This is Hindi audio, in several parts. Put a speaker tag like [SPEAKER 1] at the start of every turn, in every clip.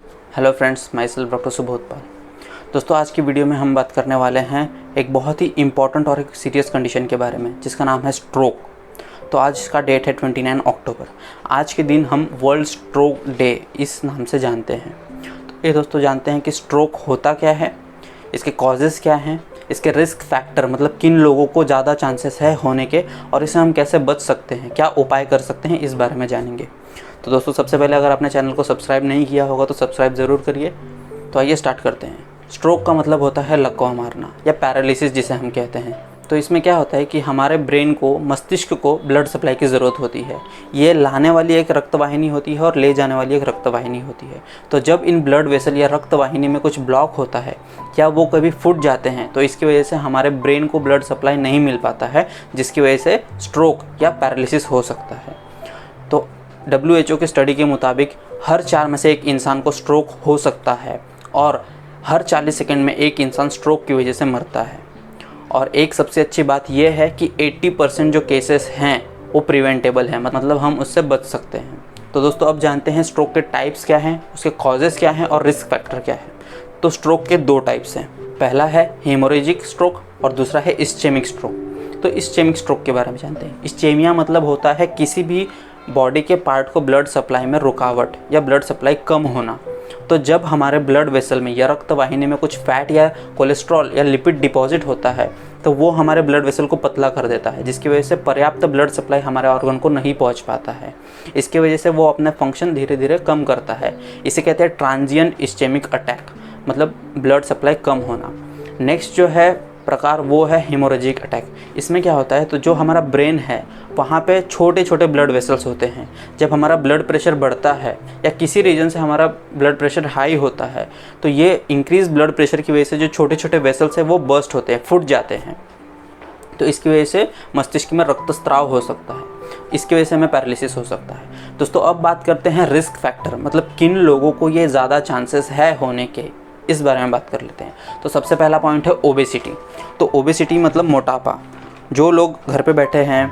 [SPEAKER 1] Hello friends, my self doctor Subodhpal. दोस्तों, आज की वीडियो में हम बात करने वाले हैं एक बहुत ही इम्पॉर्टेंट और एक सीरियस कंडीशन के बारे में, जिसका नाम है स्ट्रोक। तो आज का डेट है 29 अक्टूबर। आज के दिन हम वर्ल्ड स्ट्रोक डे इस नाम से जानते हैं। तो ये दोस्तों जानते हैं कि स्ट्रोक होता क्या है, इसके कॉजेज़ क्या हैं, इसके रिस्क फैक्टर मतलब किन लोगों को ज़्यादा चांसेस है होने के, और इसे हम कैसे बच सकते हैं, क्या उपाय कर सकते हैं, इस बारे में जानेंगे। तो दोस्तों, सबसे पहले अगर आपने चैनल को सब्सक्राइब नहीं किया होगा तो सब्सक्राइब ज़रूर करिए। तो आइए स्टार्ट करते हैं। स्ट्रोक का मतलब होता है लकवा मारना या पैरालिसिस जिसे हम कहते हैं। तो इसमें क्या होता है कि हमारे ब्रेन को, मस्तिष्क को ब्लड सप्लाई की ज़रूरत होती है। ये लाने वाली एक रक्तवाहिनी होती है और ले जाने वाली एक रक्तवाहिनी होती है। तो जब इन ब्लड वेसल या रक्तवाहिनी में कुछ ब्लॉक होता है या वो कभी फूट जाते हैं, तो इसकी वजह से हमारे ब्रेन को ब्लड सप्लाई नहीं मिल पाता है, जिसकी वजह से स्ट्रोक या पैरालिसिस हो सकता है। तो WHO की स्टडी के मुताबिक हर 4 में से एक इंसान को स्ट्रोक हो सकता है और हर 40 सेकंड में एक इंसान स्ट्रोक की वजह से मरता है। और एक सबसे अच्छी बात यह है कि 80% जो केसेस हैं वो प्रिवेंटेबल हैं, मतलब हम उससे बच सकते हैं। तो दोस्तों, अब जानते हैं स्ट्रोक के टाइप्स क्या हैं, उसके कॉजेज़ क्या हैं और रिस्क फैक्टर क्या है। तो स्ट्रोक के 2 टाइप्स हैं। पहला है हेमोरेजिक स्ट्रोक और दूसरा है इस्चेमिक स्ट्रोक। तो इस्चेमिक स्ट्रोक के बारे में जानते हैं। इस्चेमिया मतलब होता है किसी भी बॉडी के पार्ट को ब्लड सप्लाई में रुकावट या ब्लड सप्लाई कम होना। तो जब हमारे ब्लड वेसल में या रक्तवाहिनी में कुछ फैट या कोलेस्ट्रॉल या लिपिड डिपॉजिट होता है, तो वो हमारे ब्लड वेसल को पतला कर देता है, जिसकी वजह से पर्याप्त ब्लड सप्लाई हमारे ऑर्गन को नहीं पहुंच पाता है। इसकी वजह से वो अपने फंक्शन धीरे धीरे कम करता है। इसे कहते हैं ट्रांजिएंट इस्चेमिक अटैक, मतलब ब्लड सप्लाई कम होना। नेक्स्ट जो है प्रकार वो है हेमोरेजिक अटैक। इसमें क्या होता है, तो जो हमारा ब्रेन है वहाँ पे छोटे छोटे ब्लड वेसल्स होते हैं। जब हमारा ब्लड प्रेशर बढ़ता है या किसी रीजन से हमारा ब्लड प्रेशर हाई होता है, तो ये इंक्रीज ब्लड प्रेशर की वजह से जो छोटे छोटे वेसल्स हैं वो बर्स्ट होते हैं, फूट जाते हैं। तो इसकी वजह से मस्तिष्क में रक्तस्राव हो सकता है, इसकी वजह से हमें पैरालिसिस हो सकता है। दोस्तों, अब बात करते हैं रिस्क फैक्टर, मतलब किन लोगों को ये ज़्यादा चांसेस है होने के, इस बारे में बात कर लेते हैं। तो सबसे पहला पॉइंट है ओबेसिटी। तो ओबेसिटी मतलब मोटापा। जो लोग घर पे बैठे हैं,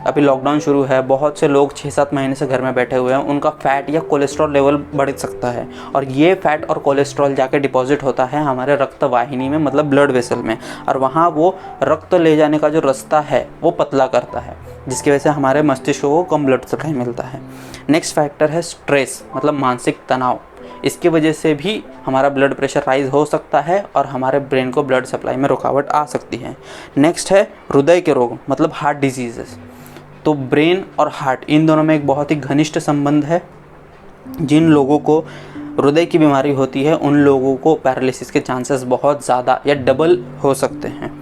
[SPEAKER 1] अभी लॉकडाउन शुरू है, बहुत से लोग 6-7 महीने से घर में बैठे हुए हैं, उनका फैट या कोलेस्ट्रॉल लेवल बढ़ सकता है और ये फैट और कोलेस्ट्रॉल जाके डिपॉजिट होता है हमारे रक्तवाहिनी में, मतलब ब्लड वेसल में, और वहाँ वो रक्त ले जाने का जो रास्ता है वो पतला करता है, जिसकी वजह से हमारे मस्तिष्क को कम ब्लड सप्लाई मिलता है। नेक्स्ट फैक्टर है स्ट्रेस, मतलब मानसिक तनाव। इसकी वजह से भी हमारा ब्लड प्रेशर राइज हो सकता है और हमारे ब्रेन को ब्लड सप्लाई में रुकावट आ सकती है। नेक्स्ट है हृदय के रोग, मतलब हार्ट डिजीजेस। तो ब्रेन और हार्ट इन दोनों में एक बहुत ही घनिष्ठ संबंध है। जिन लोगों को हृदय की बीमारी होती है उन लोगों को पैरालिसिस के चांसेस बहुत ज़्यादा या डबल हो सकते हैं।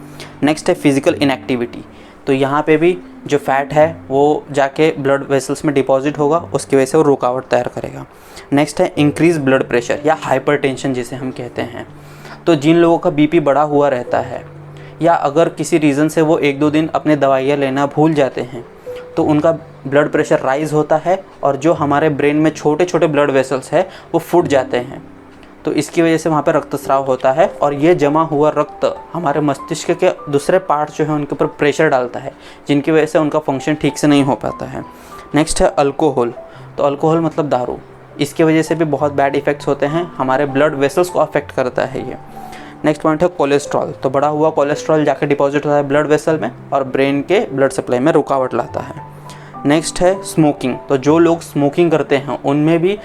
[SPEAKER 1] नेक्स्ट है फिजिकल इनएक्टिविटी। तो यहाँ पे भी जो फैट है वो जाके ब्लड वेसल्स में डिपॉजिट होगा, उसकी वजह से वो रुकावट तैयार करेगा। नेक्स्ट है इंक्रीज ब्लड प्रेशर या हाइपरटेंशन जिसे हम कहते हैं। तो जिन लोगों का बीपी बढ़ा हुआ रहता है या अगर किसी रीज़न से वो 1-2 दिन अपने दवाइयाँ लेना भूल जाते हैं, तो उनका ब्लड प्रेशर राइज होता है और जो हमारे ब्रेन में छोटे छोटे ब्लड वेसल्स हैं वो फूट जाते हैं। तो इसकी वजह से वहाँ पर रक्तस्राव होता है और ये जमा हुआ रक्त हमारे मस्तिष्क के दूसरे पार्ट जो है उनके ऊपर प्रेशर डालता है, जिनकी वजह से उनका फंक्शन ठीक से नहीं हो पाता है। नेक्स्ट है अल्कोहल। तो अल्कोहल मतलब दारू। इसकी वजह से भी बहुत बैड इफ़ेक्ट्स होते हैं, हमारे ब्लड वेसल्स को अफेक्ट करता है ये। नेक्स्ट पॉइंट है कोलेस्ट्रॉल। तो बढ़ा हुआ कोलेस्ट्रॉल जाके डिपॉजिट होता है ब्लड वेसल में और ब्रेन के ब्लड सप्लाई में रुकावट लाता है। नेक्स्ट है स्मोकिंग। तो जो लोग स्मोकिंग करते हैं उनमें भी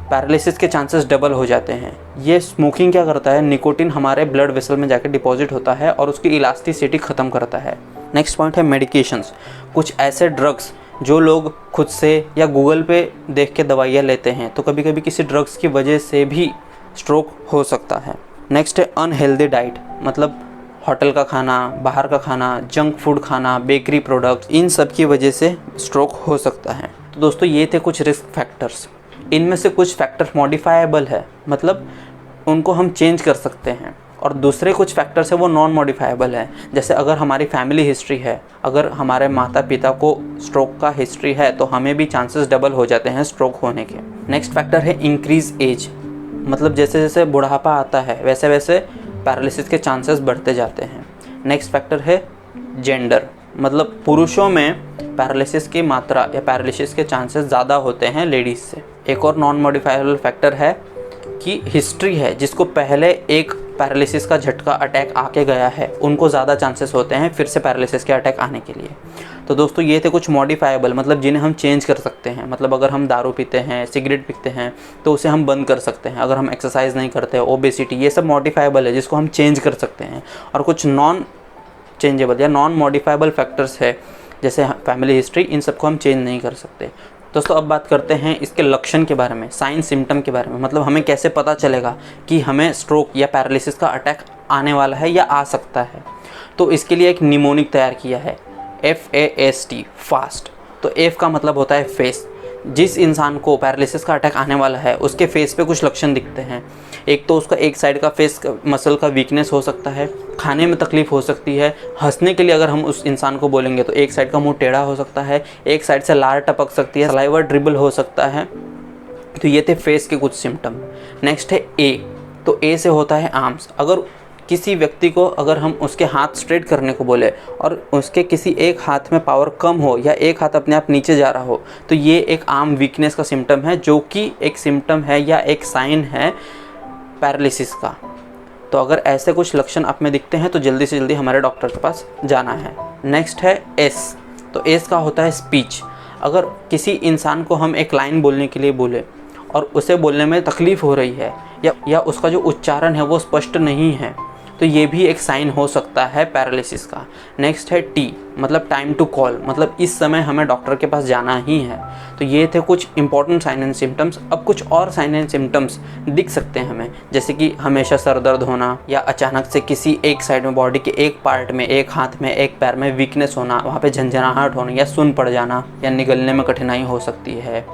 [SPEAKER 1] पैरालिसिस के चांसेस डबल हो जाते हैं। ये स्मोकिंग क्या करता है, निकोटिन हमारे ब्लड वेसल में जाके डिपॉजिट होता है और उसकी इलास्टिसिटी ख़त्म करता है। नेक्स्ट पॉइंट है मेडिकेशंस। कुछ ऐसे ड्रग्स जो लोग खुद से या गूगल पे देख के दवाइयाँ लेते हैं, तो कभी कभी किसी ड्रग्स की वजह से भी स्ट्रोक हो सकता है। नेक्स्ट है अनहेल्दी डाइट, मतलब होटल का खाना, बाहर का खाना, जंक फूड खाना, बेकरी प्रोडक्ट्स, इन सब की वजह से स्ट्रोक हो सकता है। तो दोस्तों, ये थे कुछ रिस्क फैक्टर्स। इनमें से कुछ फैक्टर मॉडिफाएबल है, मतलब उनको हम चेंज कर सकते हैं, और दूसरे कुछ फैक्टर्स है वो नॉन मॉडिफाएबल है। जैसे अगर हमारी फैमिली हिस्ट्री है, अगर हमारे माता पिता को स्ट्रोक का हिस्ट्री है, तो हमें भी चांसेस डबल हो जाते हैं स्ट्रोक होने के। नेक्स्ट फैक्टर है इंक्रीज एज, मतलब जैसे जैसे बुढ़ापा आता है वैसे वैसे पैरालिसिस के चांसेस बढ़ते जाते हैं। नेक्स्ट फैक्टर है जेंडर, मतलब पुरुषों में पैरालिसिस की मात्रा या पैरालिसिस के चांसेस ज़्यादा होते हैं लेडीज़ से। एक और नॉन मॉडिफाइबल फैक्टर है की हिस्ट्री है, जिसको पहले एक पैरालिसिस का झटका अटैक आके गया है, उनको ज़्यादा चांसेस होते हैं फिर से पैरालिसिस के अटैक आने के लिए। तो दोस्तों ये थे कुछ मॉडिफाइबल, मतलब जिन्हें हम चेंज कर सकते हैं। मतलब अगर हम दारू पीते हैं, सिगरेट पीते हैं तो उसे हम बंद कर सकते हैं। अगर हम एक्सरसाइज नहीं करते, ओबेसिटी, ये सब मॉडिफाइबल है जिसको हम चेंज कर सकते हैं। और कुछ नॉन चेंजेबल या नॉन मॉडिफाइबल फैक्टर्स है जैसे फैमिली हिस्ट्री, इन सबको हम चेंज नहीं कर सकते। दोस्तों अब बात करते हैं इसके लक्षण के बारे में, साइन सिम्टम के बारे में। मतलब हमें कैसे पता चलेगा कि हमें स्ट्रोक या पैरालिसिस का अटैक आने वाला है या आ सकता है। तो इसके लिए एक निमोनिक तैयार किया है, FAST, फास्ट। तो F का मतलब होता है फेस। जिस इंसान को पैरालिसिस का अटैक आने वाला है उसके फेस पे कुछ लक्षण दिखते हैं। एक तो उसका एक साइड का फेस मसल का वीकनेस हो सकता है, खाने में तकलीफ़ हो सकती है, हंसने के लिए अगर हम उस इंसान को बोलेंगे तो एक साइड का मुंह टेढ़ा हो सकता है, एक साइड से लार टपक सकती है, सलाइवा ड्रिबल हो सकता है। तो ये थे फेस के कुछ सिम्टम। नेक्स्ट है A। तो A से होता है आर्म्स। अगर किसी व्यक्ति को अगर हम उसके हाथ स्ट्रेट करने को बोले और उसके किसी एक हाथ में पावर कम हो या एक हाथ अपने आप नीचे जा रहा हो तो ये एक आर्म वीकनेस का सिम्टम है, जो कि एक सिम्टम है या एक साइन है पैरालिसिस का। तो अगर ऐसे कुछ लक्षण आप में दिखते हैं तो जल्दी से जल्दी हमारे डॉक्टर के पास जाना है। नेक्स्ट है S। तो S का होता है स्पीच। अगर किसी इंसान को हम एक लाइन बोलने के लिए बोले और उसे बोलने में तकलीफ़ हो रही है या उसका जो उच्चारण है वो स्पष्ट नहीं है तो ये भी एक साइन हो सकता है पैरालिसिस का। नेक्स्ट है T, मतलब टाइम टू कॉल, मतलब इस समय हमें डॉक्टर के पास जाना ही है। तो ये थे कुछ इंपॉर्टेंट साइन एंड सिम्टम्स। अब कुछ और साइन एंड सिम्टम्स दिख सकते हैं हमें, जैसे कि हमेशा सर दर्द होना या अचानक से किसी एक साइड में बॉडी के एक पार्ट में, एक हाथ में, एक पैर में वीकनेस होना, वहाँ पे झंझनाहट होना या सुन्न पड़ जाना या निगलने में कठिनाई हो सकती है,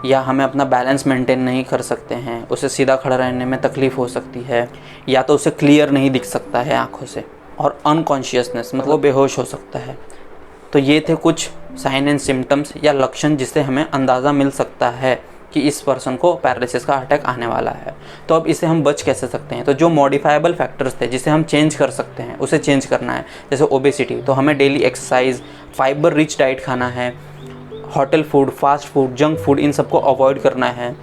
[SPEAKER 1] या हमें अपना बैलेंस मेंटेन नहीं कर सकते हैं, उसे सीधा खड़ा रहने में तकलीफ़ हो सकती है, या तो उसे क्लियर नहीं दिख सकता है आँखों से, और अनकॉन्शियसनेस मतलब वो बेहोश हो सकता है। तो ये थे कुछ साइन एंड सिम्टम्स या लक्षण जिससे हमें अंदाज़ा मिल सकता है कि इस पर्सन को पैरालिसिस का अटैक आने वाला है। तो अब इसे हम बच कैसे सकते हैं? तो जो मॉडिफाइबल फैक्टर्स थे जिसे हम चेंज कर सकते हैं उसे चेंज करना है। जैसे ओबेसिटी, तो हमें daily exercise, fibre rich diet खाना है, hotel food, fast food, junk food, इन सबको अवॉइड करना है।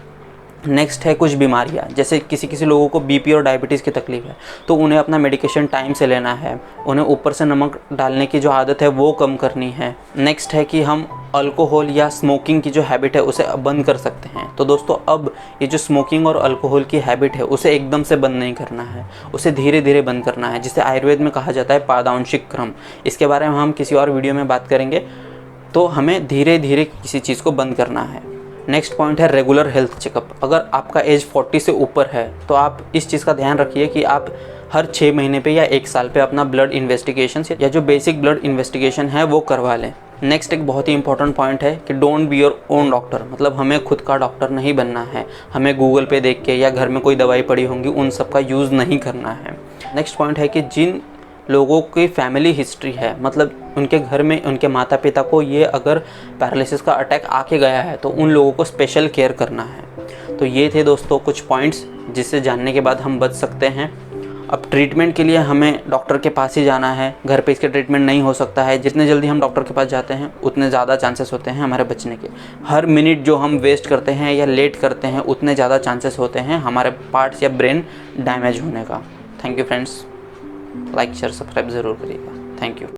[SPEAKER 1] नेक्स्ट है कुछ बीमारियाँ, जैसे किसी लोगों को बीपी और डायबिटीज़ की तकलीफ़ है तो उन्हें अपना मेडिकेशन टाइम से लेना है, उन्हें ऊपर से नमक डालने की जो आदत है वो कम करनी है। नेक्स्ट है कि हम अल्कोहल या स्मोकिंग की जो हैबिट है उसे अब बंद कर सकते हैं। तो दोस्तों अब ये जो स्मोकिंग और अल्कोहल की हैबिट है उसे एकदम से बंद नहीं करना है, उसे धीरे धीरे बंद करना है, जिसे आयुर्वेद में कहा जाता है पादांशिक क्रम। इसके बारे में हम किसी और वीडियो में बात करेंगे। तो हमें धीरे धीरे किसी चीज़ को बंद करना है। नेक्स्ट पॉइंट है रेगुलर हेल्थ चेकअप। अगर आपका एज 40 से ऊपर है तो आप इस चीज़ का ध्यान रखिए कि आप हर 6 महीने पे या 1 साल पे अपना ब्लड इन्वेस्टिगेशन या जो बेसिक ब्लड इन्वेस्टिगेशन है वो करवा लें। नेक्स्ट एक बहुत ही इंपॉर्टेंट पॉइंट है कि don't be your own doctor, मतलब हमें खुद का डॉक्टर नहीं बनना है। हमें गूगल पे देख के या घर में कोई दवाई पड़ी होंगी उन सब का यूज़ नहीं करना है। नेक्स्ट पॉइंट है कि जिन लोगों की फैमिली हिस्ट्री है, मतलब उनके घर में उनके माता पिता को ये अगर पैरालिसिस का अटैक आके गया है तो उन लोगों को स्पेशल केयर करना है। तो ये थे दोस्तों कुछ पॉइंट्स जिससे जानने के बाद हम बच सकते हैं। अब ट्रीटमेंट के लिए हमें डॉक्टर के पास ही जाना है, घर पे इसके ट्रीटमेंट नहीं हो सकता है। जितने जल्दी हम डॉक्टर के पास जाते हैं उतने ज़्यादा चांसेस होते हैं हमारे बचने के। हर मिनट जो हम वेस्ट करते हैं या लेट करते हैं उतने ज़्यादा चांसेस होते हैं हमारे पार्ट्स या ब्रेन डैमेज होने का। Thank you friends, like share subscribe ज़रूर करिएगा। Thank you.